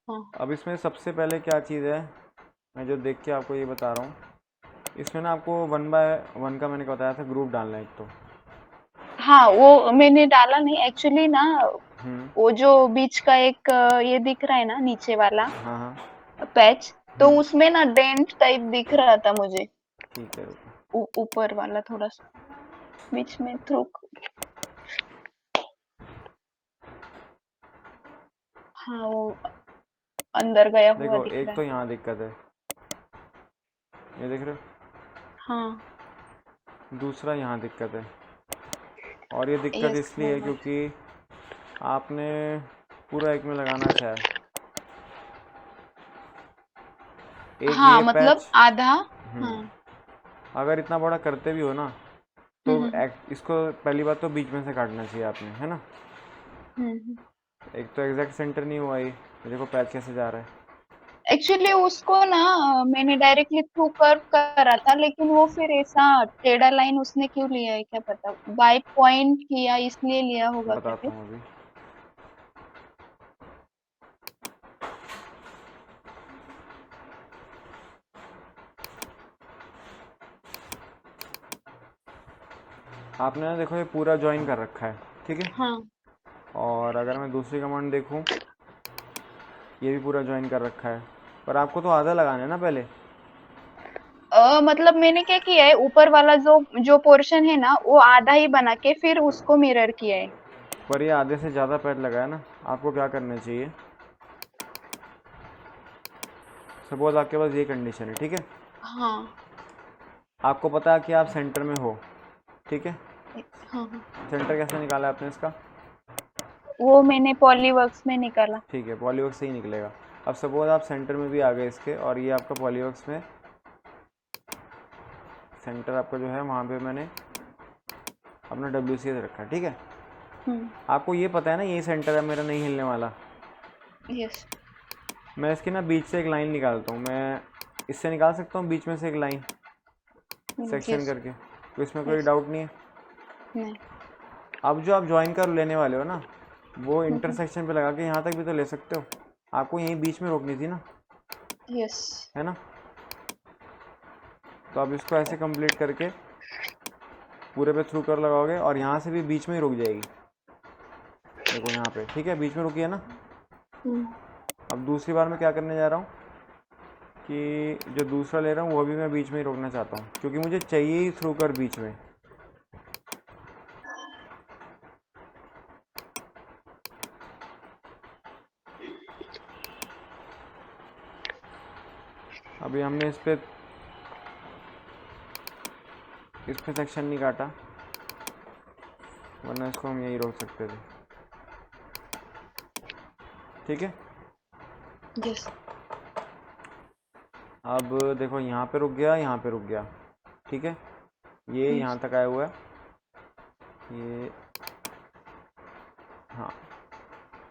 हाँ अब इसमें सबसे पहले क्या चीज़ है, मैं जो देख के आपको ये बता रहा हूँ, इसमें ना आपको 1 बाय 1 का मैंने बताया था ग्रुप डालना है एक तो। हाँ, वो मैंने डाला नहीं एक्चुअली ना। हम्म। वो जो बीच का एक ये दिख रहा है ना नीचे वाला हाँ हाँ। पैच, तो हम्म। उसमें ना डेंट टाइप दिख रहा था मुझे। ठीक है, रुको। ऊपर वाला थोड़ा सा बीच में थ्रू। हाँ, वो अंदर गया हुआ देखो दिख एक रहा तो है। यहाँ दिक्कत है, ये देख रहे हाँ, हो, दूसरा यहाँ दिक्कत है। और ये दिक्कत यस इसलिए वो है वाला। क्योंकि आपने पूरा एक में लगाना चाहे, एक हाँ, ये मतलब पैच। आधा। हम्म। हाँ। अगर इतना बड़ा करते भी हो ना, तो हम्म हम्म इसको पहली बात तो बीच में से काटना चाहिए आपने, है ना। हम्म। एक तो एग्जैक्ट सेंटर नहीं हुआ ये देखो पैच कैसे जा रहा है। एक्चुअली उसको ना मैंने डायरेक्टली थ्रू कर्व करा था, लेकिन वो फिर ऐसा टेढ़ा लाइन उसने क्यों लिया है क्या पता। बाय पॉइंट किया इसलिए लिया होगा क्या बताता फिर। हूँ अभी। आपने ना देखो ये पूरा ज्वाइन कर रखा है, ठीक है। हाँ। और अगर मैं दूसरी कमांड देखूँ, ये भी पूरा ज्वाइन कर रखा है, पर आपको तो आधा लगाना है ना पहले। मतलब मैंने क्या किया है, ऊपर वाला जो जो पोर्शन है ना वो आधा ही बना के फिर उसको मिरर किया है। पर ये आधे से ज़्यादा पैड लगा है ना। आपको क्या करना चाहिए, सपोज आपके पास ये कंडीशन है, ठीक है। हाँ। आपको पता है कि आप सेंटर में हो, ठीक है। हाँ हाँ। सेंटर कैसे निकाला है आपने इसका। वो मैंने पॉलीवर्क्स में निकाला। ठीक है, पॉलीवर्क्स से ही निकलेगा। अब सपोज आप सेंटर में भी आ गए इसके, और ये आपका पॉलीवर्क्स में सेंटर आपका जो है वहाँ पे मैंने अपना WCS रखा है, ठीक है। हम्म। आपको ये पता है ना यही सेंटर है मेरा, नहीं हिलने वाला। यस। मैं इसकी ना बीच से एक लाइन निकालता हूँ, मैं इससे निकाल सकता हूँ बीच में से एक लाइन सेक्शन यस। करके, तो इसमें कोई यस। डाउट नहीं है। नहीं। अब जो आप ज्वाइन कर लेने वाले हो ना, वो हम्म। इंटरसेक्शन पे लगा के यहाँ तक भी तो ले सकते हो। आपको यहीं बीच में रोकनी थी ना, यस। है ना। तो अब इसको ऐसे कंप्लीट करके पूरे पे थ्रू कर लगाओगे, और यहाँ से भी बीच में ही रुक जाएगी। देखो यहाँ पे ठीक है, बीच में रुकी है ना। हम्म। अब दूसरी बार मैं क्या करने जा रहा हूँ कि जो दूसरा ले रहा हूँ वो भी मैं बीच में ही रोकना चाहता हूँ, क्योंकि मुझे चाहिए ही थ्रू कर बीच में। अभी हमने इस पे सेक्शन नहीं काटा, वरना इसको हम यहीं रोक सकते थे, ठीक है। यस। अब देखो यहाँ पे रुक गया, यहाँ पे रुक गया, ठीक है। ये यहाँ तक आया हुआ है, ये, हाँ।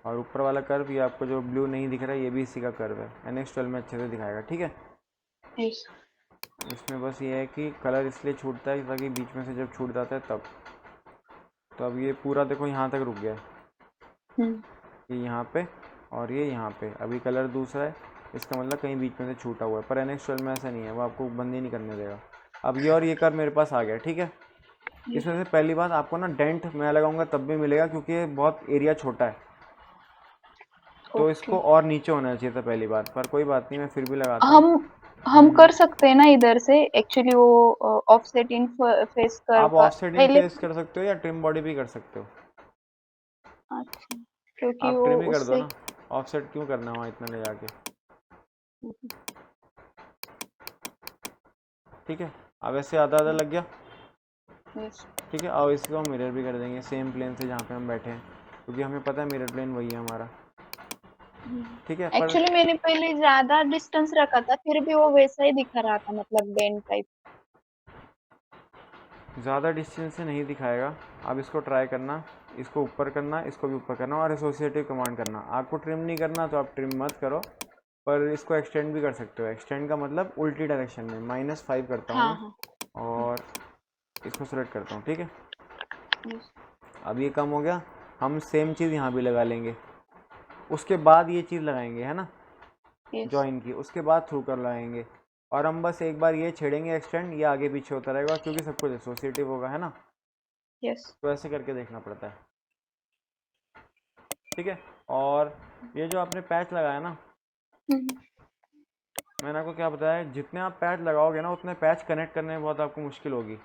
और ऊपर वाला कर्व, ये आपको जो ब्लू नहीं दिख रहा है, ये भी इसी का कर्व है। NX12 में अच्छे से दिखाएगा, ठीक है। यस। इसमें बस ये है कि कलर इसलिए छूटता है ताकि बीच में से जब छूट जाता है तब। तो अब ये पूरा देखो यहाँ तक रुक गया है, हम्म। ये यहाँ पे और ये यहाँ पे। अभी कलर दूसरा है, इसका मतलब कहीं बीच में से छूटा हुआ है, पर NX12 में ऐसा नहीं है, वो आपको बंद ही नहीं करने देगा। अब ये और ये कर्व मेरे पास आ गया, ठीक है। यस। इसमें से पहली बात, आपको ना डेंट मैं लगाऊंगा तब भी मिलेगा, क्योंकि ये बहुत एरिया छोटा है, तो ओके। इसको और नीचे होना चाहिए था पहली बात, पर कोई बात नहीं, मैं फिर भी लगाता हूँ। हम हम कर सकते हैं ना इधर से एक्चुअली वो ऑफसेट इन फेस कर्व आप का ऑफसेट इन पहले। फेस कर सकते हो या ट्रिम बॉडी भी कर सकते हो। अच्छा, क्योंकि आप वो ट्रिम ही कर दो उससे। ना, ऑफसेट क्यों करना वहाँ इतना ले जाके, ठीक है। अब ऐसे आधा आधा लग गया, यस। ठीक है। अब इसको हम मिरर भी कर देंगे सेम प्लेन से जहाँ पे हम बैठे हैं, क्योंकि हमें पता है मिरर प्लेन वही है हमारा, ठीक है। पर एक्चुअली मैंने पहले ज्यादा डिस्टेंस रखा था, फिर भी वो वैसा ही दिखा रहा था, मतलब बेंड टाइप। ज़्यादा डिस्टेंस से नहीं दिखाएगा। अब इसको ट्राई करना, इसको ऊपर करना, इसको भी ऊपर करना, और एसोसिएटिव कमांड करना। आपको ट्रिम नहीं करना तो आप ट्रिम मत करो, पर इसको एक्सटेंड भी कर सकते हो। एक्सटेंड का मतलब उल्टी डायरेक्शन में, -5 करता हूँ हाँ मैं, हाँ। और इसको सेलेक्ट करता हूँ, ठीक है। यस। अब ये कम हो गया, हम सेम चीज़ यहाँ भी लगा लेंगे, उसके बाद ये चीज़ लगाएंगे, है ना। यस जॉइन की, उसके बाद थ्रू कर लगाएंगे। और हम बस एक बार ये छेड़ेंगे एक्सटेंड, ये आगे पीछे होता रहेगा क्योंकि सब कुछ एसोसिएटिव होगा, है ना। यस तो ऐसे करके देखना पड़ता है, ठीक है। और ये जो आपने पैच लगाया ना, मैंने आपको क्या बताया, जितने आप पैच लगाओगे ना उतने पैच कनेक्ट करने में बहुत आपको मुश्किल होगी,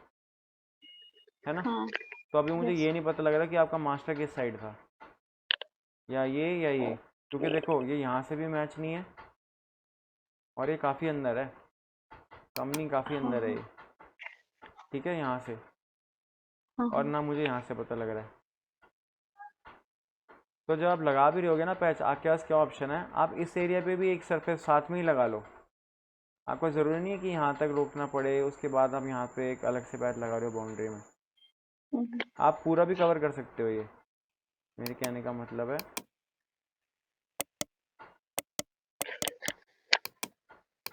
है ना। हाँ तो अभी मुझे यस ये नहीं पता लग रहा कि आपका मास्टर किस साइड था, या ये, क्योंकि देखो ये यहाँ से भी मैच नहीं है और ये काफ़ी अंदर है, कम नहीं काफ़ी हाँ अंदर है हाँ ये, ठीक है, यहाँ से। हाँ और हाँ ना मुझे यहाँ से पता लग रहा है। तो जब आप लगा भी रहे होगे ना पैच, आपके पास क्या ऑप्शन है, आप इस एरिया पे भी एक सरफेस साथ में ही लगा लो। आपको ज़रूरी नहीं है कि यहाँ तक रोकना पड़े, उसके बाद आप यहाँ पे एक अलग से पैच लगा रहे हो बाउंड्री में। आप पूरा भी कवर कर सकते हो, ये मेरे कहने का मतलब है।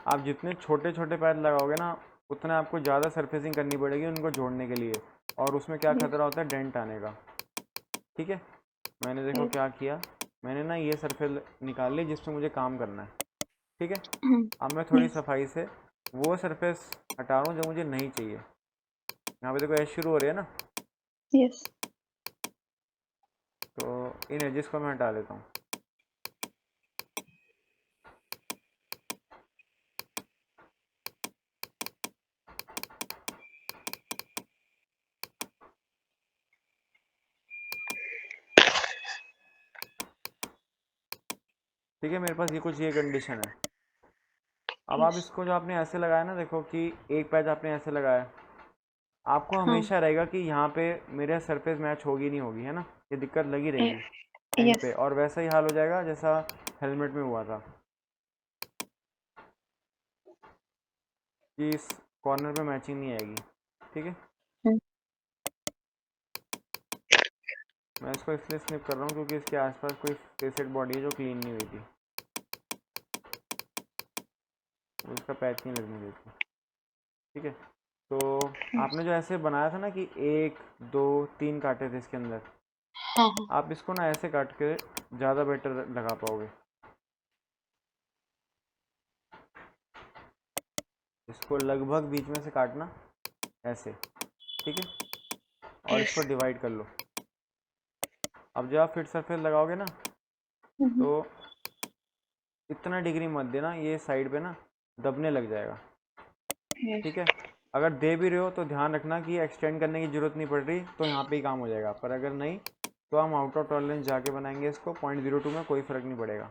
आप जितने छोटे छोटे पैच लगाओगे ना उतने आपको ज़्यादा सरफेसिंग करनी पड़ेगी उनको जोड़ने के लिए, और उसमें क्या यस खतरा होता है, डेंट आने का, ठीक है। मैंने देखो यस क्या किया, मैंने ना ये सरफेस निकाल ली जिस पे मुझे काम करना है, ठीक है। अब मैं थोड़ी यस सफाई से वो सरफेस हटा रहा हूँ जो मुझे नहीं चाहिए। यहाँ पे देखो एज शुरू हो रही है ना, यस तो इन एजेस को मैं हटा देता हूँ। ठीक है, मेरे पास ये कुछ ये कंडीशन है। अब आप यस इसको जो आपने ऐसे लगाया ना, देखो कि एक पैच आपने ऐसे लगाया, आपको हाँ हमेशा रहेगा कि यहाँ पे मेरे सरफेस मैच होगी नहीं होगी, है ना, ये दिक्कत लगी रहेगी एंड यस पे, और वैसा ही हाल हो जाएगा जैसा हेलमेट में हुआ था कि इस कॉर्नर पे मैचिंग नहीं आएगी, ठीक है। मैं इसको इसलिए स्निप कर रहा हूँ क्योंकि इसके आसपास कोई फेसेड बॉडी है जो क्लीन नहीं हुई थी, वो इसका पैच नहीं लगने देती, ठीक है। तो आपने जो ऐसे बनाया था ना कि 1 2 3 काटे थे इसके अंदर, हाँ हाँ आप इसको ना ऐसे काट के ज़्यादा बेटर लगा पाओगे। इसको लगभग बीच में से काटना ऐसे, ठीक है, और यस इसको डिवाइड कर लो। अब जब आप फिट सरफेस लगाओगे ना तो इतना डिग्री मत देना, ये साइड पे ना दबने लग जाएगा, यस ठीक है। अगर दे भी रहे हो तो ध्यान रखना कि एक्सटेंड करने की ज़रूरत नहीं पड़ रही, तो यहाँ पे ही काम हो जाएगा, पर अगर नहीं तो हम आउट ऑफ टॉलरेंस जाके बनाएंगे इसको 0.02 में, कोई फ़र्क नहीं पड़ेगा,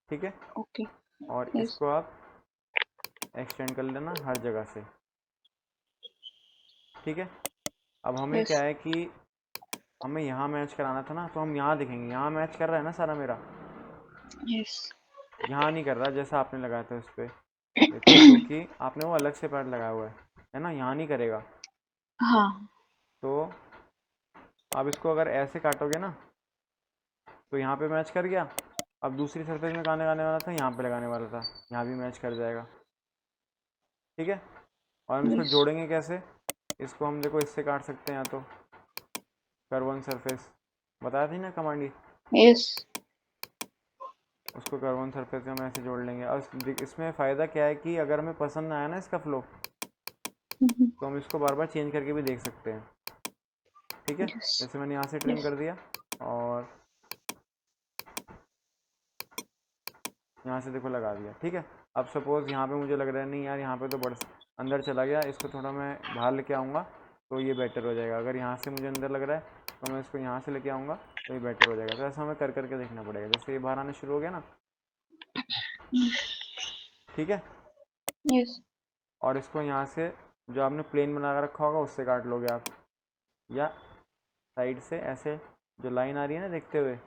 ठीक है। ओके और यस इसको आप एक्सटेंड कर लेना हर जगह से, ठीक है। अब हमें यस क्या है कि हमें यहाँ मैच कराना था ना, तो हम यहाँ देखेंगे, यहाँ मैच कर रहा है ना सारा मेरा, यस यहाँ नहीं कर रहा जैसा आपने लगाया था उस पर, देखो क्योंकि आपने वो अलग से पैड लगाया हुआ है ना, यहाँ नहीं करेगा। हाँ तो आप इसको अगर ऐसे काटोगे ना तो यहाँ पे मैच कर गया, अब दूसरी सरफेस में कहाँ लगाने वाला था, यहाँ पे लगाने वाला था, यहाँ भी मैच कर जाएगा, ठीक है। और हम इसको यस जोड़ेंगे कैसे, इसको हम देखो इससे काट सकते हैं, या तो कर्वन सरफेस बताया थी ना कमांड ही, यस उसको कर्वन सरफेस से हम ऐसे जोड़ लेंगे। और इसमें फ़ायदा क्या है कि अगर हमें पसंद ना आया ना इसका फ्लो, तो हम इसको बार बार चेंज करके भी देख सकते हैं, ठीक है। यस जैसे मैंने यहाँ से ट्रिम यस कर दिया और यहाँ से देखो लगा दिया, ठीक है। अब सपोज़ यहाँ पे मुझे लग रहा है नहीं यार, यहाँ पे तो बड़ अंदर चला गया, इसको थोड़ा मैं बाहर लेके आऊँगा तो ये बेटर हो जाएगा। अगर यहाँ से मुझे अंदर लग रहा है तो मैं इसको यहाँ से लेके आऊँगा तो ये बेटर हो जाएगा। तो ऐसा हमें कर करके देखना पड़ेगा। जैसे ये बाहर आना शुरू हो गया ना, ठीक है। यस और इसको यहाँ से जो आपने प्लेन बना कर रखा होगा उससे काट लोगे आप, या साइड से ऐसे जो लाइन आ रही है ना देखते हुए,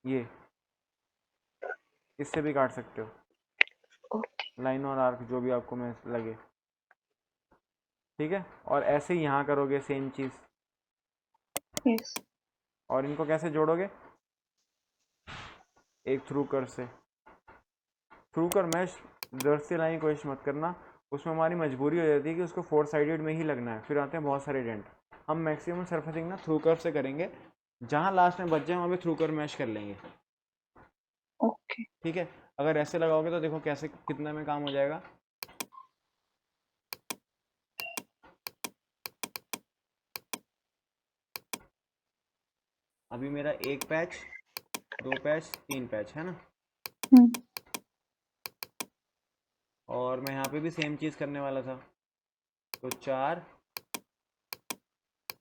ये इससे भी काट सकते हो, ओके लाइन और आर्क जो भी आपको में लगे, ठीक है। और ऐसे ही यहाँ करोगे सेम चीज़। यस और इनको कैसे जोड़ोगे, एक थ्रू कर से, थ्रू कर मैश दर्द से लाने की कोशिश मत करना, उसमें हमारी मजबूरी हो जाती है कि उसको 4 साइडेड में ही लगना है, फिर आते हैं बहुत सारे डेंट। हम मैक्सिमम सरफेसिंग ना थ्रू कर्व से करेंगे जहाँ लास्ट में बच जाए वहाँ पे थ्रू कर मैश कर लेंगे। ओके। ठीक है, अगर ऐसे लगाओगे तो देखो कैसे कितने में काम हो जाएगा। अभी मेरा एक पैच, दो पैच, तीन पैच है ना, और मैं यहाँ पे भी सेम चीज़ करने वाला था। तो 4,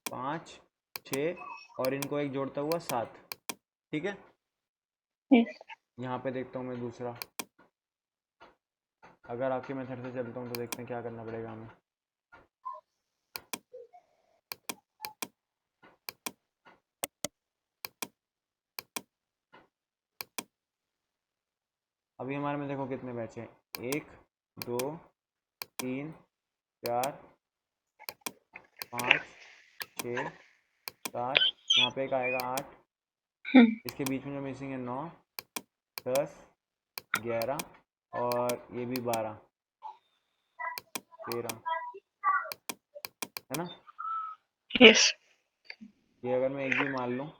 5, 6 और इनको एक जोड़ता हुआ 7। ठीक है, यस। यहाँ पे देखता हूँ मैं दूसरा। अगर आपके मेथड से चलता हूँ तो देखते हैं क्या करना पड़ेगा हमें। अभी हमारे में देखो कितने बैच हैं, 1, 2, 3, 4, 5, 6, 7, यहाँ पे एक आएगा 8, इसके बीच में जो मिसिंग है 9, 10, 11 और ये भी 12, 13 है ना। यस। ये अगर मैं एक भी मान लूँ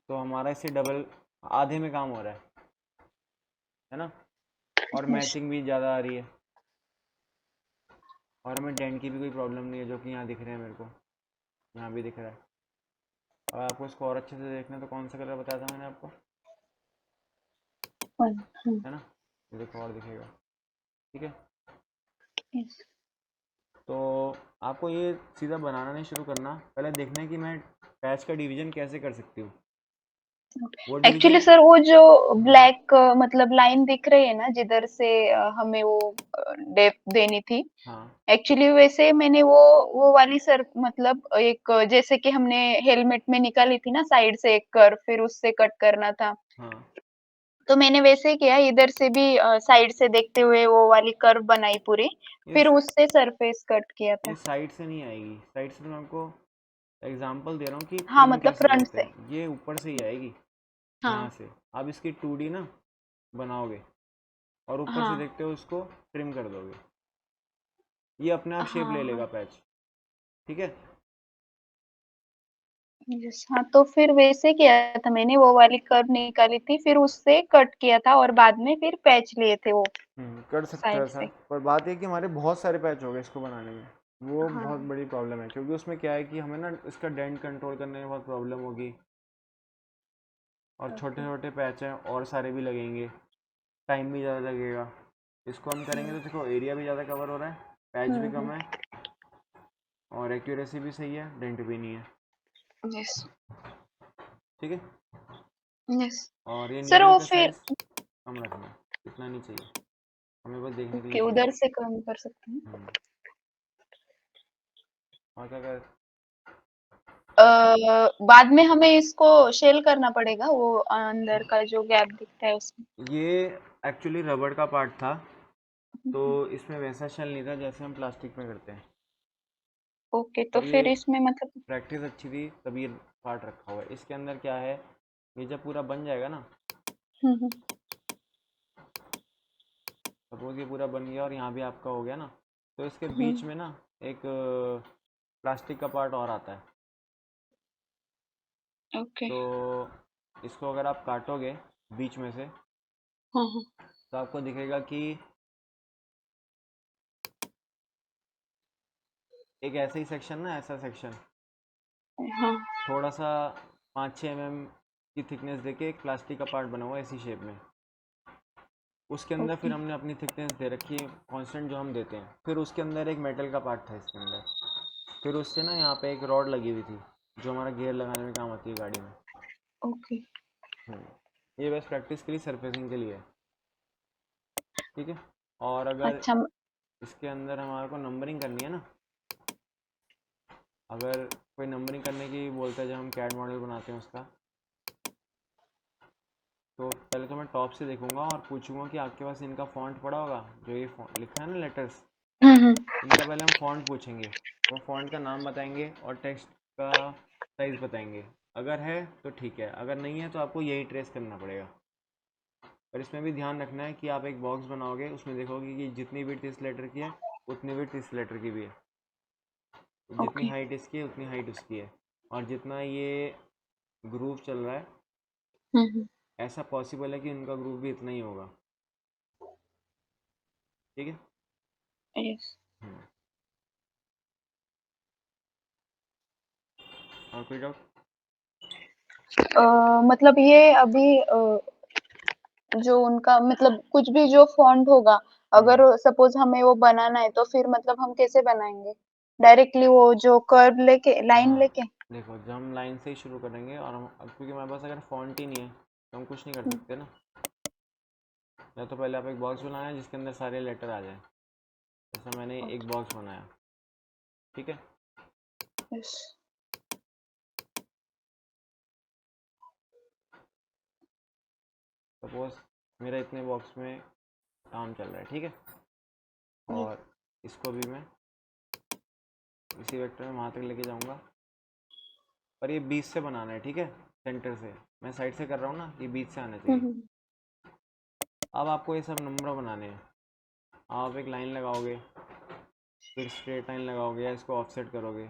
तो हमारा इससे डबल, आधे में काम हो रहा है ना, और यस। मैचिंग भी ज़्यादा आ रही है, और हमें डेंट की भी कोई प्रॉब्लम नहीं है जो कि यहाँ दिख रहे हैं मेरे को, यहाँ भी दिख रहा है। और आपको इसको और अच्छे से देखना है तो कौन सा कलर बताया था मैंने आपको, है ना, ये देखो और दिखेगा। ठीक है, यस। तो आपको ये सीधा बनाना नहीं शुरू करना, पहले देखना है कि मैं पैच का डिवीजन कैसे कर सकती हूँ, वो एक्चुअली डिवीजन। सर वो जो हाँ ब्लैक मतलब लाइन दिख रही है ना जिधर से हमें वो डेप्थ देनी थी, हाँ एक्चुअली वैसे मैंने वो वाली सर मतलब एक जैसे कि हमने हेलमेट में निकाली थी ना साइड से एक कर्व, फिर उससे कट करना था, हाँ, तो मैंने वैसे किया, इधर से भी साइड से देखते हुए वो वाली कर्व बनाई पूरी, ये फिर उससे सरफेस कट किया ये था। साइड से नहीं आएगी, साइड से तो मैं आपको एग्जांपल दे रहा हूँ कि हाँ ट्रिम मतलब कैसे फ्रंट करते से। हैं, ये ऊपर से ही आएगी, यहाँ हाँ। से आप इसकी 2D ना बनाओगे और ऊपर से हाँ। देखते हो उसको ट्रिम कर दोगे, ये अपने आप शेप हाँ। ले हाँ। लेगा पैच। ठीक है, यस। हाँ तो फिर वैसे किया था मैंने, वो वाली कर्व निकाली थी, फिर उससे कट किया था और बाद में फिर पैच लिए थे वो कर सकते हो साइड ऐसा, से। पर बात ये कि हमारे बहुत सारे पैच हो गए इसको बनाने में, वो बहुत हाँ। बड़ी प्रॉब्लम है, क्योंकि उसमें क्या है कि हमें ना इसका डेंट कंट्रोल करने में बहुत प्रॉब्लम होगी, और छोटे ओके। छोटे पैच हैं और सारे भी लगेंगे, टाइम भी ज़्यादा लगेगा। इसको हम करेंगे तो देखो एरिया भी ज़्यादा कवर हो रहा है, पैच भी कम है, और एक्यूरेसी भी सही है, डेंट भी नहीं है। यस। ठीक है, यस। और ये सर नीडल वो का फिर साइज़ कम रखना है, इतना नहीं चाहिए, हमें बस देखने के लिए ओके चाहिए। उधर से कम कर सकते हैं। हम्म, और क्या कर, बाद में हमें इसको शेल करना पड़ेगा, वो अंदर का जो गैप दिखता है उसमें। ये एक्चुअली रबड़ का पार्ट था, तो इसमें वैसा शेल नहीं था जैसे हम प्लास्टिक में करते हैं, ओके तो पर ये फिर इसमें मतलब। प्रैक्टिस अच्छी थी तभी ये पार्ट रखा हुआ है। इसके अंदर क्या है, ये जब पूरा बन जाएगा ना, हम्म। सपोज ये पूरा बन गया और यहाँ भी आपका हो गया ना, तो इसके बीच हम्म। में ना एक प्लास्टिक का पार्ट और आता है, ओके। तो इसको अगर आप काटोगे बीच में से हाँ। हाँ। तो आपको दिखेगा कि एक ऐसा ही सेक्शन ना, ऐसा सेक्शन हाँ। थोड़ा सा 5-6 mm की थिकनेस देके एक प्लास्टिक का पार्ट बना हुआ है इसी शेप में, उसके अंदर ओके। फिर हमने अपनी थिकनेस दे रखी है कांस्टेंट जो हम देते हैं, फिर उसके अंदर एक मेटल का पार्ट था इसके अंदर, फिर उससे ना यहाँ पे एक रॉड लगी हुई थी जो हमारा गियर लगाने में काम आती है गाड़ी में। ओके। ये बस प्रैक्टिस के लिए, सरफेसिंग के लिए है। ठीक है, और अगर अच्छा। इसके अंदर हमारे को नंबरिंग करनी है ना, अगर कोई नंबरिंग करने की बोलता है जब हम कैड मॉडल बनाते हैं उसका, तो पहले तो मैं टॉप से देखूंगा और पूछूंगा कि आपके पास इनका फॉन्ट पड़ा होगा, जो ये लिखा है ना लेटर्स, हम्म। इनका पहले हम फ़ॉन्ट पूछेंगे, वो फ़ॉन्ट का नाम बताएंगे और टेक्स्ट का साइज़ बताएंगे, अगर है तो ठीक है, अगर नहीं है तो आपको यही ट्रेस करना पड़ेगा। और इसमें भी ध्यान रखना है कि आप एक बॉक्स बनाओगे, उसमें देखोगे कि जितनी विड्थ इस लेटर की है उतनी विड्थ इस लेटर की भी है, जितनी ओके। हाइट इसकी है उतनी हाइट उसकी है, और जितना ये ग्रुप चल रहा है, हम्म। ऐसा पॉसिबल है कि उनका ग्रुप भी इतना ही होगा। ठीक है। यस। हम्म, और कोई डाउट? मतलब ये अभी जो उनका मतलब कुछ भी जो फॉन्ट होगा, अगर सपोज हमें वो बनाना है तो फिर मतलब हम कैसे बनाएंगे? डायरेक्टली वो जो कर्व लेके, लाइन हाँ लेके? देखो, जब हम लाइन से ही शुरू करेंगे और हम अब क्योंकि हमारे पास अगर फॉन्ट ही नहीं है तो हम कुछ नहीं कर हम्म, सकते ना। या तो पहले आप एक बॉक्स बनाएं जिसके अंदर सारे लेटर आ जाए, जैसा मैंने एक ओके। बॉक्स बनाया। ठीक है। यस। सपोज मेरा इतने बॉक्स में काम चल रहा है। ठीक है। और इसको भी मैं इसी वेक्टर में वहाँ तक लेके जाऊँगा, और ये बीच से बनाना है। ठीक है, सेंटर से। मैं साइड से कर रहा हूँ ना, ये बीच से आना चाहिए। हम्म। अब आपको ये सब नंबर बनाने हैं। आप एक लाइन लगाओगे, फिर स्ट्रेट लाइन लगाओगे या इसको ऑफसेट करोगे,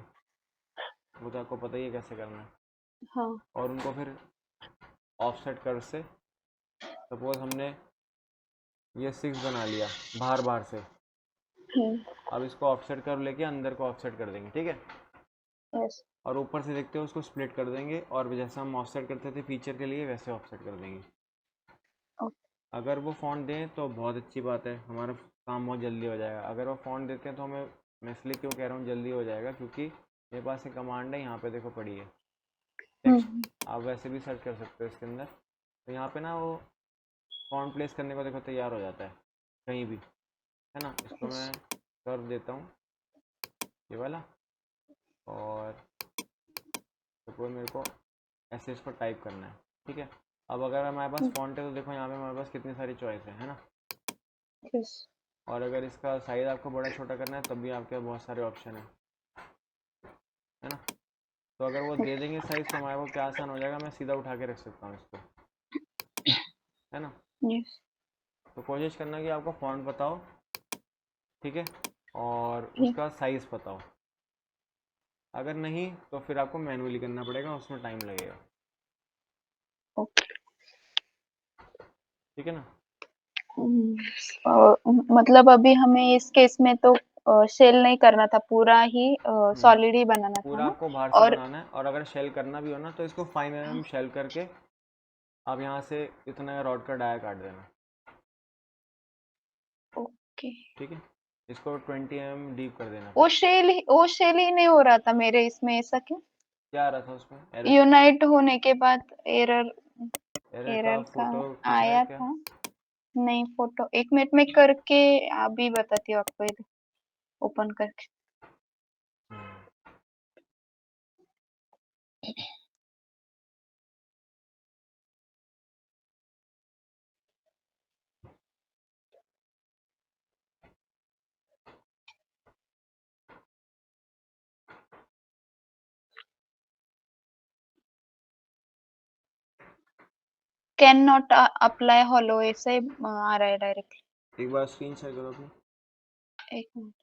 वो तो आपको पता ही है कैसे करना है। हाँ। और उनको फिर ऑफसेट कर से, सपोज हमने ये 6 बना लिया बाहर बाहर से, हम्म। अब इसको ऑफसेट कर लेके अंदर को ऑफसेट कर देंगे। ठीक है। यस। और ऊपर से देखते हो उसको स्प्लिट कर देंगे, और जैसा हम ऑफसेट करते थे फीचर के लिए वैसे ऑफसेट कर देंगे। ओके। अगर वो फ़ॉन्ट दें तो बहुत अच्छी बात है, हमारा काम बहुत जल्दी हो जाएगा। अगर वो फ़ॉन्ट देते हैं तो हमें, मैं इसलिए क्यों कह रहा हूँ जल्दी हो जाएगा, क्योंकि मेरे पास एक कमांड है यहाँ पे, देखो पड़ी है टेक्स्ट। हम्म। आप वैसे भी सर्च कर सकते हो इसके अंदर, तो यहाँ पे ना वो फ़ॉन्ट प्लेस करने को देखो तैयार हो जाता है कहीं भी, है ना। इसको यस। मैं कर्व देता हूँ, ये वाला, और सपोज मेरे को ऐसे इसको टाइप करना है। ठीक है। अब अगर हमारे पास फ़ॉन्ट है तो देखो यहाँ पे हमारे पास कितनी सारी चॉइस है ना। यस। और अगर इसका साइज़ आपको बड़ा छोटा करना है तब भी आपके पास बहुत सारे ऑप्शन है ना। तो अगर वो दे देंगे साइज़ तो हमारे को क्या आसान हो जाएगा, मैं सीधा उठा के रख सकता हूँ इसको, है ना। यस। तो कोशिश करना कि आपको फ़ॉन्ट बताओ, ठीक है, और उसका साइज़ बताओ। अगर नहीं तो फिर आपको मैनुअली करना पड़ेगा, उसमें टाइम लगेगा। ओके। ठीक है ना। मतलब अभी हमें इस केस में तो शेल नहीं करना था, पूरा ही हम्म, सॉलिड ही बनाना था पूरा ना? आपको बाहर से और बनाना है, और अगर शेल करना भी हो ना तो इसको 5 mm शेल करके आप यहाँ से इतना रॉड का डाया काट देना। ओके। ठीक है। इसको 20 mm डीप कर देना। वो फिर वो शेल ही नहीं हो रहा था मेरे इसमें, ऐसा क्यों? क्या आ रहा था उसमें एरर? यूनाइट होने के बाद एरर, एरर का एरर का फोटो कुछ है आया क्या? था। नहीं, फोटो 1 मिनट में करके अभी बताती हूँ आपको, इधर ओपन करके। कैन नॉट अप्लाई हॉलो, ऐसे आ रहा है डायरेक्टली। एक बार स्क्रीन शेयर करो अपनी, 1 मिनट।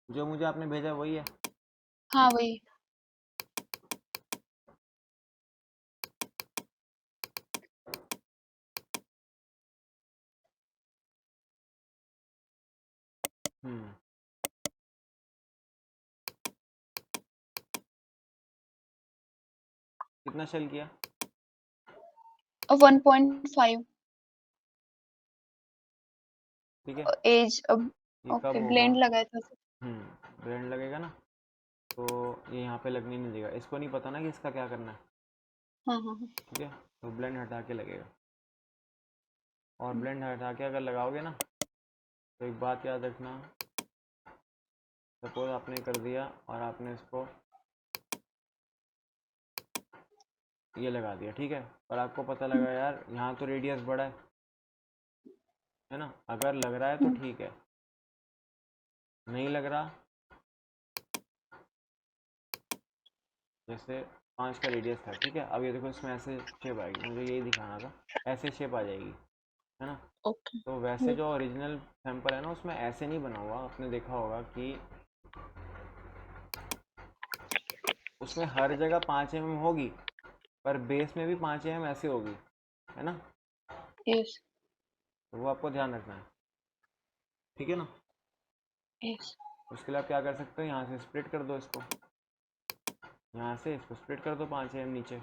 जो मुझे आपने भेजा वही है। हाँ, वही। हम्म, कितना शेल किया? 1.5 ठीक है। एज। अब ये कब ओके, होगा? ब्लेंड लगाया था। ब्रांड लगेगा ना, तो ये यहाँ पे लगने नहीं देगा। इसको नहीं पता ना कि इसका क्या करना है। हाँ, हाँ, हाँ। ठीक है। तो ब्लेंड हटा के लगेगा, और ब्लेंड हटा के अगर लगाओगे ना तो एक बात याद रखना, सपोज आपने कर दिया और आपने इसको ये लगा दिया, ठीक है, और आपको पता लगा यार यहाँ तो रेडियस बड़ा है ना। अगर लग रहा है तो हम्म, ठीक है, नहीं लग रहा, जैसे 5 का रेडियस था, ठीक है, अब ये देखो इसमें ऐसे शेप आएगी, मुझे यही दिखाना था, ऐसे शेप आ जाएगी, है ना। ओके। तो वैसे जो ओरिजिनल सैंपल है ना उसमें ऐसे नहीं बना हुआ, आपने देखा होगा कि उसमें हर जगह 5 mm होगी, पर बेस में भी 5 mm ऐसे होगी, है ना। यस तो वो आपको ध्यान रखना है, ठीक है ना। यस। उसके लिए आप क्या कर सकते हो, यहाँ से स्प्लिट कर दो इसको, यहाँ से इसको स्प्लिट कर दो 5 mm नीचे,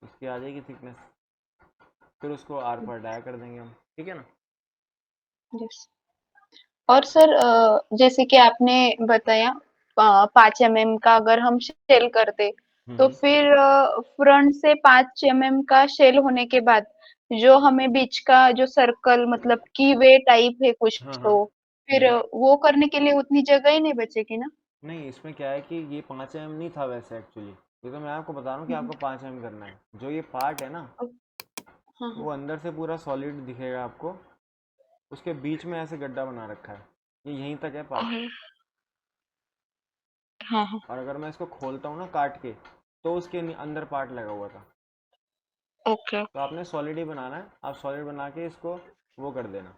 इसकी आ जाएगी थिकनेस। फिर उसको आर पर डाया कर देंगे हम, ठीक है ना। यस। और सर जैसे कि आपने बताया 5 mm का अगर हम शेल करते, तो हम्म। फिर फ्रंट से 5 mm का शेल होने के बाद जो हमें बीच का जो सर्कल मतलब की वे टाइप है कुछ, हाँ हाँ। तो फिर वो करने के लिए उतनी जगह ही नहीं बचेगी ना। नहीं, इसमें क्या है कि ये 5 mm नहीं था वैसे एक्चुअली, ये तो मैं आपको बता रहा हूँ कि आपको 5 mm करना है। जो ये पार्ट है ना, हाँ हाँ वो अंदर से पूरा सॉलिड दिखेगा आपको, उसके बीच में ऐसे गड्ढा बना रखा है, ये यहीं तक है पार्ट। हाँ हाँ हाँ। और अगर मैं इसको खोलता हूँ ना काट के, तो उसके अंदर पार्ट लगा हुआ था। ओके तो आपने सॉलिड ही बनाना है, आप सॉलिड बना के इसको वो कर देना,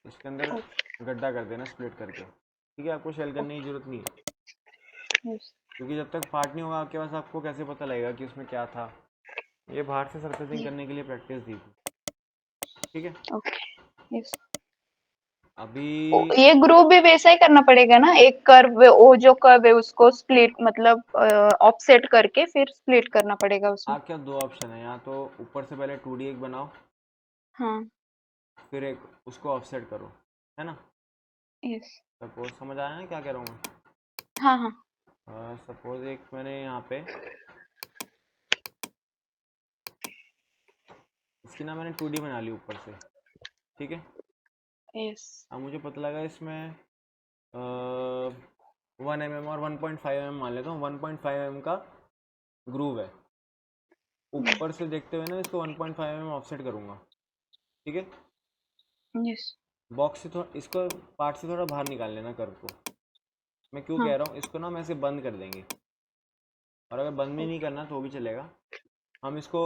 इसके अंदर गड्ढा कर देना स्प्लिट करके, ठीक है। आपको शेल करने की जरूरत नहीं है, क्योंकि जब तक पार्ट नहीं होगा आपके पास, आपको कैसे पता लगेगा कि उसमें क्या था। ये बाहर से सरफेसिंग करने के लिए प्रैक्टिस दी थी, ठीक है। ओके। यस। अभी ये ग्रुप भी वैसा ही करना पड़ेगा ना, एक कर्व, वो जो कर्व है उसको स्प्लिट मतलब ऑफसेट करके फिर स्प्लिट करना पड़ेगा उसमें। आपके पास दो ऑप्शन है, या तो ऊपर से पहले 2D एक बनाओ, हाँ। फिर एक उसको ऑफसेट करो, है ना। यस। सपोज समझ आया ना क्या कह रहा हूँ हाँ हाँ। मैं। सपोज एक मैंने यहाँ पे इसकी ना मैंने 2D बना ली ऊपर से, ठीक है। यस। अब मुझे पता लगा इसमें 1 mm और 1.5 mm मान लेता हूँ, 1.5 mm का ग्रूव है। ऊपर से देखते हुए ना इसको 1.5 mm ऑफसेट करूँगा, ठीक है। यस। बॉक्स से थोड़ा इसको पार्ट से थोड़ा बाहर निकाल लेना कर्व को। मैं क्यों हाँ। कह रहा हूँ, इसको ना हम ऐसे बंद कर देंगे, और अगर बंद भी नहीं करना तो भी चलेगा। हम इसको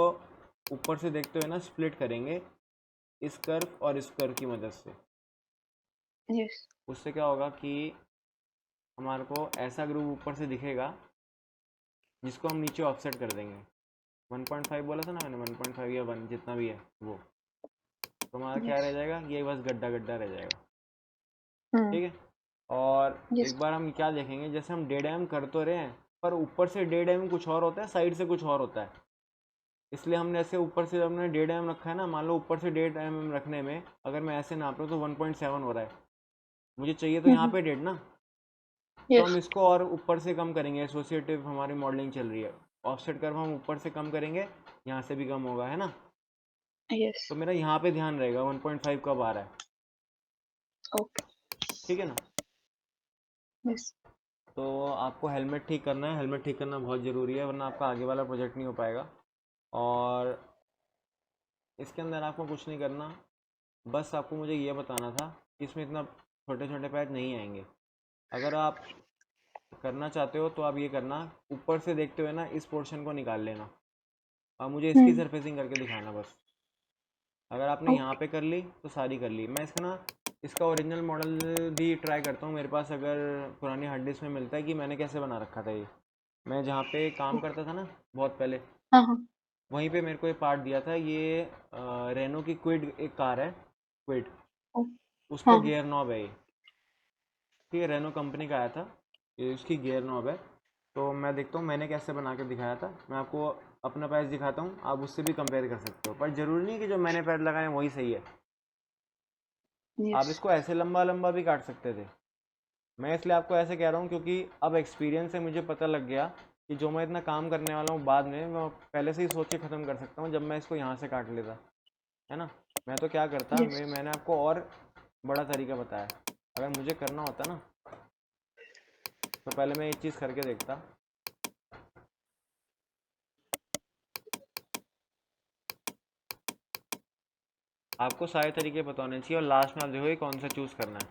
ऊपर से देखते हुए ना स्प्लिट करेंगे इस कर्व और इस कर्व की मदद से। यस। उससे क्या होगा कि हमारे को ऐसा ग्रूव ऊपर से दिखेगा, जिसको हम नीचे ऑफसेट कर देंगे। 1.5 बोला था ना मैंने, 1.5 या 1 जितना भी है वो, तो हमारा क्या यस। रह जाएगा, ये बस गड्ढा गड्ढा रह जाएगा, हम्म। ठीक है। और यस। एक बार हम क्या देखेंगे, जैसे हम 1.5 mm कर तो रहे हैं, पर ऊपर से 1.5 mm कुछ और होता है, साइड से कुछ और होता है। इसलिए हमने ऐसे ऊपर से हमने 1.5 mm रखा है ना, मान लो ऊपर से 1.5 mm रखने में अगर मैं ऐसे नाप रहा हूँ तो 1.7 हो रहा है, मुझे चाहिए तो यहाँ पे 1.5 ना। तो हम यस। इसको और ऊपर से कम करेंगे, एसोसिएटिव हमारी मॉडलिंग चल रही है, ऑफसेट कर्व हम ऊपर से कम करेंगे, यहाँ से भी कम होगा, है ना। यस। तो मेरा यहाँ पे ध्यान रहेगा 1.5 कब आ रहा है, ओके। ठीक है ना। यस। तो आपको हेलमेट ठीक करना है, हेलमेट ठीक करना बहुत ज़रूरी है, वरना आपका आगे वाला प्रोजेक्ट नहीं हो पाएगा। और इसके अंदर आपको कुछ नहीं करना, बस आपको मुझे ये बताना था कि इसमें इतना छोटे छोटे पैच नहीं आएंगे। अगर आप करना चाहते हो तो आप ये करना, ऊपर से देखते हुए ना इस पोर्शन को निकाल लेना, और मुझे इसकी हम्म। सरफेसिंग करके दिखाना बस। अगर आपने यहाँ ओके। पे कर ली तो सारी कर ली। मैं इसका ना इसका ओरिजिनल मॉडल भी ट्राई करता हूँ, मेरे पास अगर पुरानी हार्ड डिस्क में मिलता है कि मैंने कैसे बना रखा था ये। मैं जहाँ पे काम करता था ना बहुत पहले, हाँ हाँ। वहीं पे मेरे को ये पार्ट दिया था। ये रेनो की क्विड एक कार है, क्विड, ओ, उसका हाँ हाँ। गियर नॉब है ये, ठीक है। रेनो कंपनी का आया था, ये उसकी गियर नॉब है। तो मैं देखता हूँ मैंने कैसे बना के दिखाया था, मैं आपको अपना पैच दिखाता हूँ, आप उससे भी कंपेयर कर सकते हो, पर ज़रूरी नहीं कि जो मैंने पैच लगाए हैं वही सही है। आप यस। इसको ऐसे लंबा लंबा भी काट सकते थे। मैं इसलिए आपको ऐसे कह रहा हूँ क्योंकि अब एक्सपीरियंस से मुझे पता लग गया कि जो मैं इतना काम करने वाला हूँ बाद में, मैं पहले से ही सोच के ख़त्म कर सकता हूँ जब मैं इसको यहाँ से काट लेता, है ना। मैं तो क्या करता, यस। मैंने आपको और बड़ा तरीका बताया। अगर मुझे करना होता ना तो पहले मैं एक चीज़ करके देखता। आपको सारे तरीके पता होने चाहिए, और लास्ट में आप देखोगे कौन सा चूज़ करना है।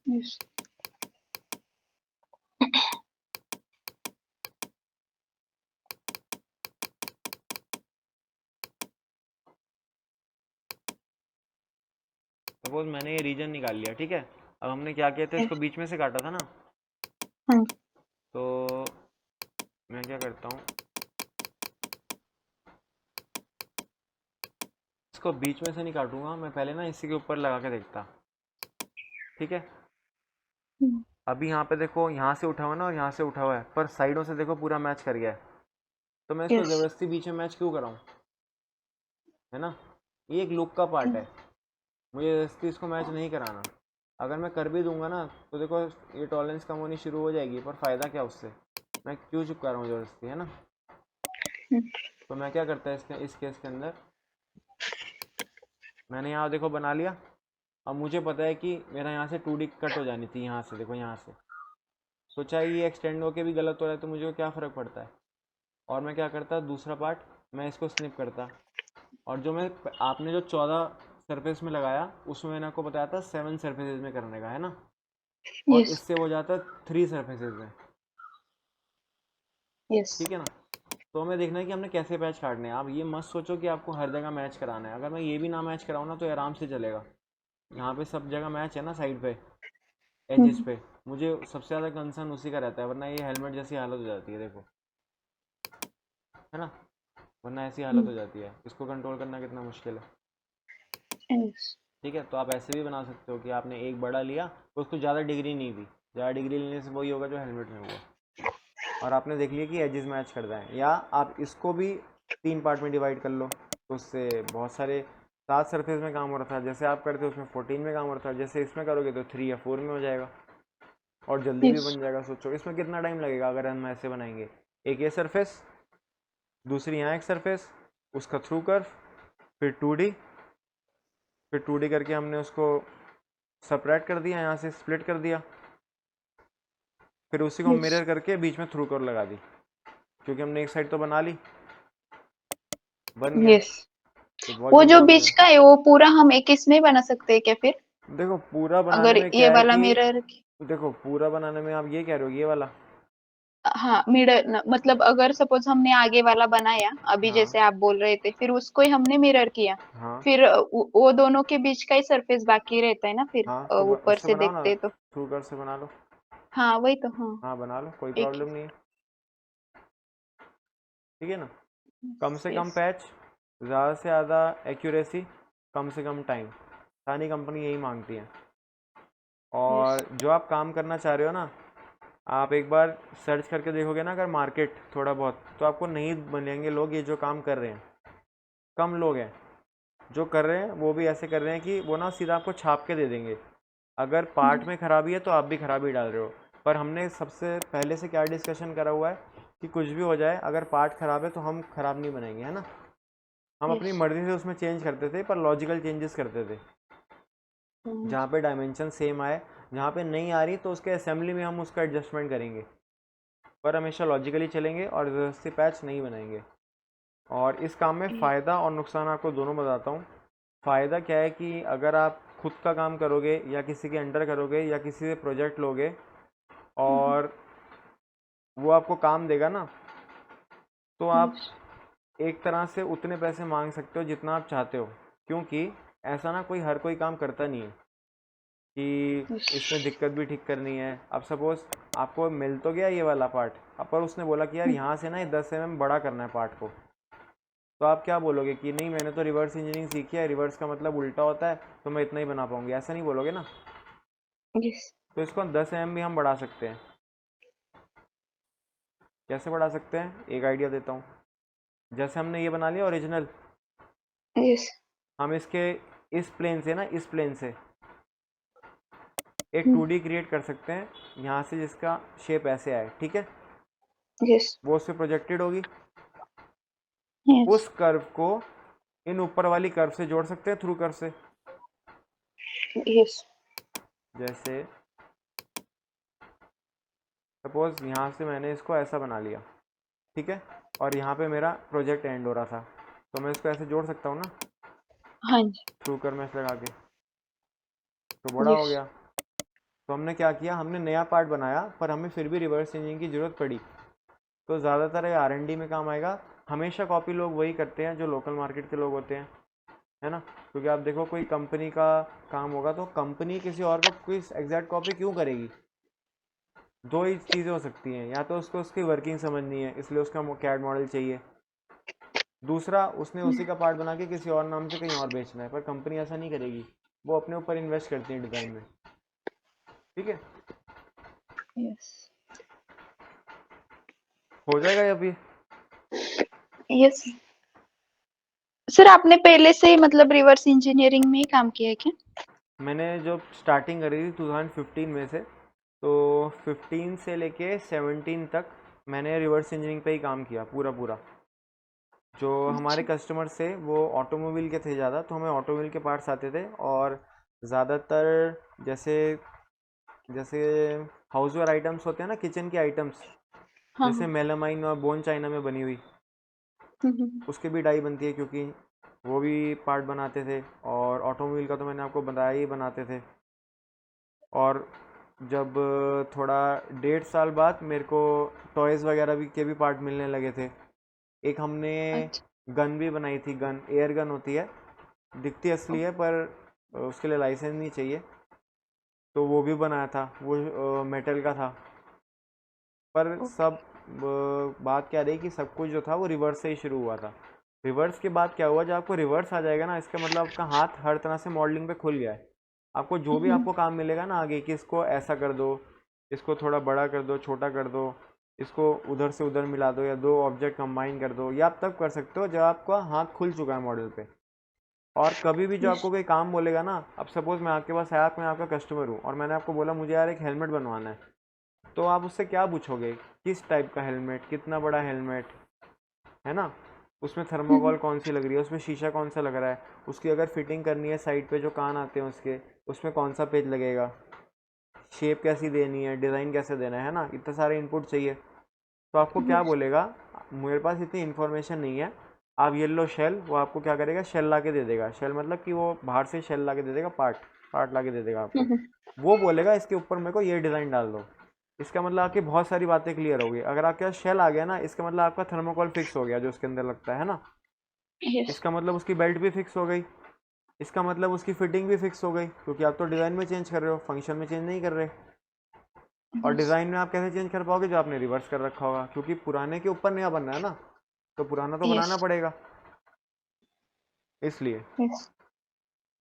यस। सपोज मैंने ये रीजन निकाल लिया, ठीक है। अब हमने क्या किया था, इसको बीच में से काटा था ना, हाँ। तो मैं क्या करता हूँ, इसको बीच में से नहीं काटूंगा मैं, पहले ना इसी के ऊपर लगा के देखता। ठीक है, अभी यहाँ पे देखो, यहाँ से उठा हुआ है ना और यहाँ से उठा हुआ है, पर साइडों से देखो पूरा मैच कर गया है। तो मैं इसको यस। ज़बरदस्ती बीच में मैच क्यों कराऊँ, है ना। ये एक लुक का पार्ट है, मुझे ज़बरदस्ती इसको मैच नहीं कराना। अगर मैं कर भी दूंगा ना तो देखो ये टॉलरेंस कम होनी शुरू हो जाएगी, पर फ़ायदा क्या उससे, मैं क्यों चिपका रहा हूँ ज़बरदस्ती, है ना। तो मैं क्या करता है इस केस के अंदर, मैंने यहाँ देखो बना लिया। अब मुझे पता है कि मेरा यहाँ से 2D कट हो जानी थी, यहाँ से देखो, यहाँ से। तो चाहे ये एक्सटेंड होके भी गलत हो रहा है तो मुझे क्या फ़र्क पड़ता है। और मैं क्या करता, दूसरा पार्ट मैं इसको स्निप करता, और जो मैं, आपने जो 14 सरफेस में लगाया उसमें मैंने आपको बताया था 7 सरफेसेज में करने का, है ना। और यस। इससे हो जाता है 3 सरफेसेज में। यस। ठीक है ना। तो हमें देखना है कि हमने कैसे पैच काटने हैं। आप ये मत सोचो कि आपको हर जगह मैच कराना है। अगर मैं ये भी ना मैच कराऊँ ना तो आराम से चलेगा। यहाँ पे सब जगह मैच है ना, साइड पे, एजेस पे। मुझे सबसे ज़्यादा कंसर्न उसी का रहता है, वरना ये हेलमेट जैसी हालत हो जाती है, देखो, है ना। वरना ऐसी हालत हो जाती है, इसको कंट्रोल करना कितना मुश्किल है। यस। ठीक है, तो आप ऐसे भी बना सकते हो कि आपने एक बड़ा लिया, उसको ज़्यादा डिग्री नहीं दी। ज़्यादा डिग्री लेने से वही होगा जो हेलमेट में हुआ, और आपने देख लिया कि एजेस मैच कर रहे हैं। या आप इसको भी 3 पार्ट में डिवाइड कर लो, तो उससे बहुत सारे 7 सरफेस में काम हो रहा था जैसे आप करते हो, उसमें 14 में काम हो रहा था। जैसे इसमें करोगे तो 3 या 4 में हो जाएगा, और जल्दी भी यस। बन जाएगा। सोचो इसमें कितना टाइम लगेगा अगर हम ऐसे बनाएंगे। एक ये सरफेस, दूसरी यहाँ एक सरफेस, उसका थ्रू कर्व, फिर 2D, फिर 2D करके हमने उसको सेपरेट कर दिया, यहाँ से स्प्लिट कर दिया, फिर उसी को हम यस। मिरर करके बीच में थ्रू कर्व लगा दी, क्योंकि हमने एक साइड तो बना ली, बन गया। यस। तो बहुत वो जल्दी जो हो बीच गया। का है वो पूरा हम एक इसमें बना सकते हैं क्या फिर? देखो पूरा बनाने अगर में ये क्या है वाला कि, मिरर, देखो पूरा बनाने में आप ये कह रहे हो ये वाला। हाँ मिरर मतलब अगर सपोज हमने आगे वाला बनाया अभी हाँ जैसे आप बोल रहे थे, फिर उसको ही हमने मिरर किया, हाँ फिर वो दोनों के बीच का ही सरफेस बाकी रहता है ना फिर, हाँ, तो ऊपर उससे से बनाओ ना, देखते तो। थ्रू कर्व से बना लो। हाँ वही तो, हाँ। हाँ बना लो, कोई एक ही। प्रॉब्लम नहीं है। ठीक है ना। कम से कम यस। पैच, ज़्यादा से ज़्यादा एक्यूरेसी, कम से कम टाइम, सारी कंपनी यही मांगती है। यस। और जो आप काम करना चाह रहे हो ना, आप एक बार सर्च करके देखोगे ना अगर मार्केट थोड़ा बहुत, तो आपको नहीं मिलेंगे लोग ये जो काम कर रहे हैं। कम लोग हैं जो कर रहे हैं, वो भी ऐसे कर रहे हैं कि वो ना सीधा आपको छाप के दे देंगे। अगर पार्ट में खराबी है तो आप भी खराबी डाल रहे हो। पर हमने सबसे पहले से क्या डिस्कशन करा हुआ है कि कुछ भी हो जाए, अगर पार्ट खराब है तो हम खराब नहीं बनाएंगे, है ना। हम अपनी यस। मर्जी से उसमें चेंज करते थे, पर लॉजिकल चेंजेस करते थे, जहाँ पे डायमेंशन सेम आए। जहाँ पे नहीं आ रही तो उसके असेंबली में हम उसका एडजस्टमेंट करेंगे, पर हमेशा लॉजिकली चलेंगे और ज़बरदस्ती पैच नहीं बनाएंगे। और इस काम में फ़ायदा और नुकसान आपको दोनों बताता हूँ। फ़ायदा क्या है कि अगर आप खुद का काम करोगे या किसी के अंडर करोगे या किसी से प्रोजेक्ट लोगे और वो आपको काम देगा ना, तो आप एक तरह से उतने पैसे मांग सकते हो जितना आप चाहते हो। क्योंकि ऐसा ना कोई हर कोई काम करता नहीं है कि इसमें दिक्कत भी ठीक करनी है। अब सपोज़ आपको मिल तो गया ये वाला पार्ट, अब पर उसने बोला कि यार यहाँ से ना ये 10 mm बड़ा करना है पार्ट को, तो आप क्या बोलोगे कि नहीं मैंने तो रिवर्स इंजीनियरिंग सीखी है, रिवर्स का मतलब उल्टा होता है, तो मैं इतना ही बना पाऊंगी, ऐसा नहीं बोलोगे ना। यस। तो इसको 10 mm भी हम बढ़ा सकते हैं। कैसे बढ़ा सकते हैं, एक आइडिया देता हूँ। जैसे हमने ये बना लिया ओरिजिनल, यस। हम इसके इस प्लेन से ना, इस प्लेन से एक 2D क्रिएट कर सकते हैं यहाँ से, जिसका शेप ऐसे आए, ठीक है। यस। वो उससे प्रोजेक्टेड होगी। यस। उस कर्व को इन ऊपर वाली कर्व से जोड़ सकते हैं, थ्रू कर्व से। यस। जैसे सपोज यहाँ से मैंने इसको ऐसा बना लिया, ठीक है, और यहाँ पे मेरा प्रोजेक्ट एंड हो रहा था, तो मैं इसको ऐसे जोड़ सकता हूँ ना, हाँ जी। थ्रू कर मैच लगा के, तो बड़ा हो यस। गया। तो हमने क्या किया, हमने नया पार्ट बनाया, पर हमें फिर भी रिवर्स इंजीनियरिंग की ज़रूरत पड़ी। तो ज़्यादातर ये R&D में काम आएगा। हमेशा कॉपी लोग वही करते हैं जो लोकल मार्केट के लोग होते हैं, है ना। क्योंकि आप देखो कोई कंपनी का काम होगा तो कंपनी किसी और का कोई एग्जैक्ट कॉपी क्यों करेगी, दो ही चीज़ें हो सकती हैं, या तो उसको उसकी वर्किंग समझनी है इसलिए उसका कैड मॉडल चाहिए, दूसरा उसने उसी का पार्ट बना के किसी और नाम से कहीं और बेचना है, पर कंपनी ऐसा नहीं करेगी, वो अपने ऊपर इन्वेस्ट करती है डिज़ाइन में। ठीक है, यस। हो जाएगा ये अभी। यस सर, आपने पहले से ही मतलब रिवर्स इंजीनियरिंग में ही काम किया है क्या? मैंने जो स्टार्टिंग करी थी 2015 में से, तो 15 से लेके 17 तक मैंने रिवर्स इंजीनियरिंग पे ही काम किया पूरा पूरा। जो हमारे अच्छा। कस्टमर्स थे वो ऑटोमोबाइल के थे ज़्यादा, तो हमें ऑटोमोबाइल के पार्ट्स आते थे, और ज़्यादातर जैसे जैसे हाउसवेयर आइटम्स होते हैं ना, किचन के आइटम्स, हाँ, जैसे हाँ। मेलामाइन और बोन चाइना में बनी हुई, उसके भी डाई बनती है, क्योंकि वो भी पार्ट बनाते थे, और ऑटोमोबाइल का तो मैंने आपको बताया ही बनाते थे। और जब थोड़ा 1.5 साल बाद मेरे को टॉयज़ वगैरह भी के भी पार्ट मिलने लगे थे। एक हमने अच्छा। गन भी बनाई थी, गन एयर गन होती है, दिखती असली है पर उसके लिए लाइसेंस नहीं चाहिए, तो वो भी बनाया था, वो मेटल का था। पर ओके। सब बात क्या रही कि सब कुछ जो था वो रिवर्स से ही शुरू हुआ था। रिवर्स के बाद क्या हुआ, जब आपको रिवर्स आ जाएगा ना, इसका मतलब आपका हाथ हर तरह से मॉडलिंग पे खुल गया है। आपको जो भी आपको काम मिलेगा ना आगे, कि इसको ऐसा कर दो, इसको थोड़ा बड़ा कर दो, छोटा कर दो, इसको उधर से उधर मिला दो, या दो ऑब्जेक्ट कंबाइन कर दो, ये आप तब कर सकते हो जब आपका हाथ खुल चुका है मॉडल पे। और कभी भी जो आपको कोई काम बोलेगा ना, अब सपोज मैं आपके पास आया, मैं आपका कस्टमर हूँ, और मैंने आपको बोला मुझे यार एक हेलमेट बनवाना है, तो आप उससे क्या पूछोगे, किस टाइप का हेलमेट, कितना बड़ा हेलमेट, है ना, उसमें थर्मोकॉल कौन सी लग रही है, उसमें शीशा कौन सा लग रहा है, उसकी अगर फिटिंग करनी है साइड पे जो कान आते हैं उसके, उसमें कौन सा पेज लगेगा, शेप कैसी देनी है, डिज़ाइन कैसे देना है ना, इतने सारे इनपुट चाहिए। तो आपको क्या बोलेगा, मेरे पास इतनी इन्फॉर्मेशन नहीं है, आप ये लो शेल, वो आपको क्या करेगा, शेल ला के दे देगा, शेल मतलब कि वो बाहर से शेल ला के दे देगा, पार्ट पार्ट ला के दे देगा आपको। वो बोलेगा इसके ऊपर मेरे को ये डिज़ाइन डाल दो। इसका मतलब आपकी बहुत सारी बातें क्लियर हो गई। अगर आपके पास शेल आ गया ना, इसका मतलब आपका थर्मोकॉल फिक्स हो गया जो उसके अंदर लगता है ना, यस। इसका मतलब उसकी बेल्ट भी फिक्स हो गई, इसका मतलब उसकी फिटिंग भी फिक्स हो गई, क्योंकि आप तो डिज़ाइन में चेंज कर रहे हो, फंक्शन में चेंज नहीं कर रहे। और यस। डिज़ाइन में आप कैसे चेंज कर पाओगे, जो आपने रिवर्स कर रखा होगा, क्योंकि पुराने के ऊपर नया बनना है ना, तो पुराना तो यस। बनाना पड़ेगा, इसलिए। यस।